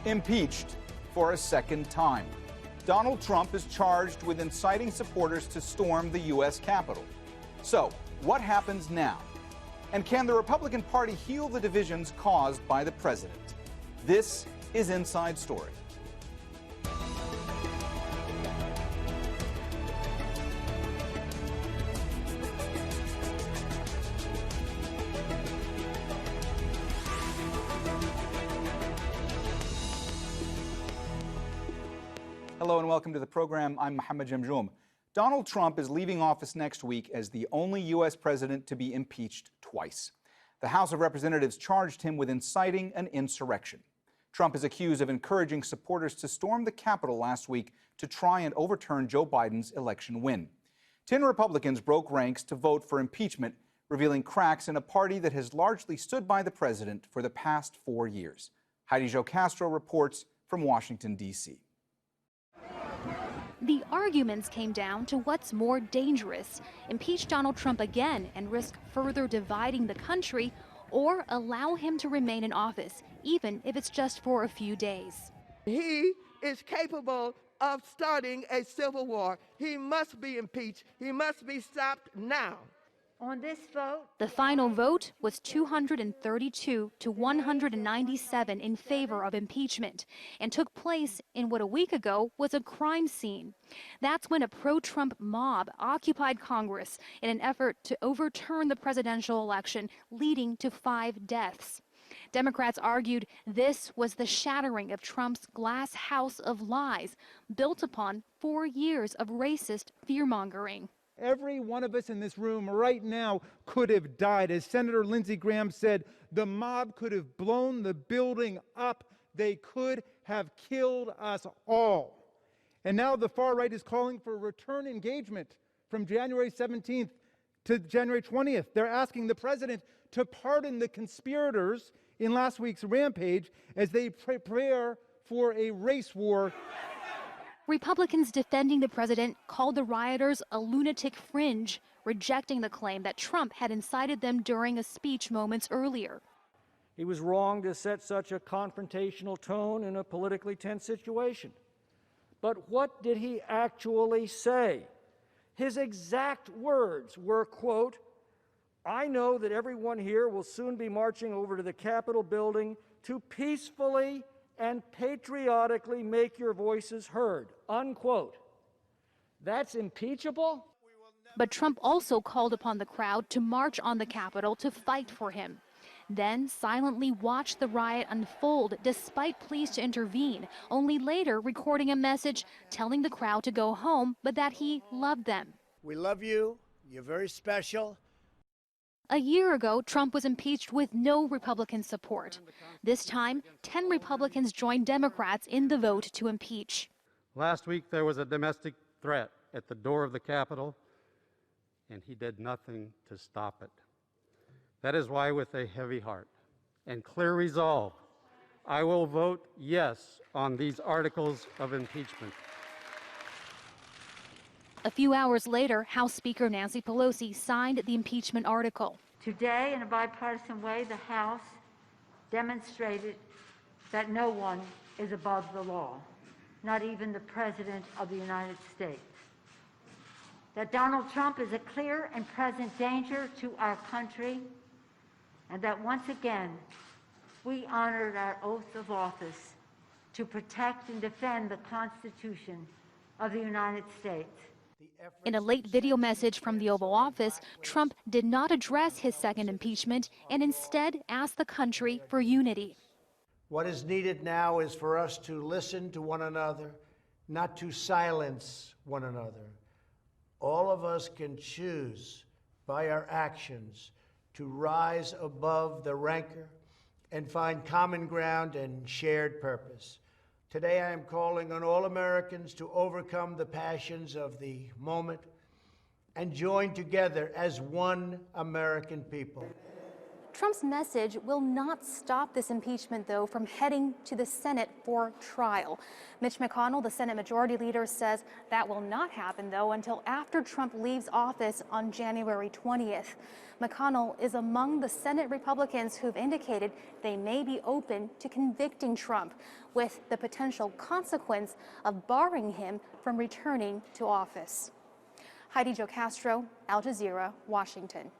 impeached for a second time. Donald Trump is charged with inciting supporters to storm the U.S. Capitol. So, what happens now? And can the Republican Party heal the divisions caused by the president? This is Inside Story. Hello and welcome to the program. I'm Mohammed Jamjoom. Donald Trump is leaving office next week as the only U.S. president to be impeached twice. The House of Representatives charged him with inciting an insurrection. Trump is accused of encouraging supporters to storm the Capitol last week to try and overturn Joe Biden's election win. 10 Republicans broke ranks to vote for impeachment, revealing cracks in a party that has largely stood by the president for the past 4 years. Heidi Jo Castro reports from Washington, D.C. The arguments came down to what's more dangerous: impeach Donald Trump again and risk further dividing the country, or allow him to remain in office, even if it's just for a few days. He is capable of starting a civil war. He must be impeached. He must be stopped now. On this vote, the final vote was 232 to 197 in favor of impeachment, and took place in what a week ago was a crime scene. That's when a pro-Trump mob occupied Congress in an effort to overturn the presidential election, leading to 5 deaths. Democrats argued this was the shattering of Trump's glass house of lies, built upon 4 years of racist fear-mongering. Every one of us in this room right now could have died. As Senator Lindsey Graham said, the mob could have blown the building up. They could have killed us all. And now the far right is calling for return engagement from January 17th to January 20th. They're asking the president to pardon the conspirators in last week's rampage as they prepare for a race war. Republicans defending the president called the rioters a lunatic fringe, rejecting the claim that Trump had incited them during a speech moments earlier. He was wrong to set such a confrontational tone in a politically tense situation. But what did he actually say? His exact words were, quote, "I know that everyone here will soon be marching over to the Capitol building to peacefully and patriotically make your voices heard," unquote. That's impeachable? But Trump also called upon the crowd to march on the Capitol to fight for him, then silently watched the riot unfold despite pleas to intervene, only later recording a message telling the crowd to go home, but that he loved them. We love you. You're very special. A year ago, Trump was impeached with no Republican support. This time, 10 Republicans joined Democrats in the vote to impeach. Last week, there was a domestic threat at the door of the Capitol, and he did nothing to stop it. That is why, with a heavy heart and clear resolve, I will vote yes on these articles of impeachment. A few hours later, House Speaker Nancy Pelosi signed the impeachment article. today, in a bipartisan way, the House demonstrated that no one is above the law, not even the President of the United States. That Donald Trump is a clear and present danger to our country, and that once again, we honored our oath of office to protect and defend the Constitution of the United States. In a late video message from the Oval Office, Trump did not address his second impeachment and instead asked the country for unity. What is needed now is for us to listen to one another, not to silence one another. All of us can choose by our actions to rise above the rancor and find common ground and shared purpose. Today I am calling on all Americans to overcome the passions of the moment and join together as one American people. Trump's message will not stop this impeachment, though, from heading to the Senate for trial. Mitch McConnell, the Senate Majority Leader, says that will not happen, though, until after Trump leaves office on January 20th. McConnell is among the Senate Republicans who've indicated they may be open to convicting Trump, with the potential consequence of barring him from returning to office. Heidi Jo Castro, Al Jazeera, Washington.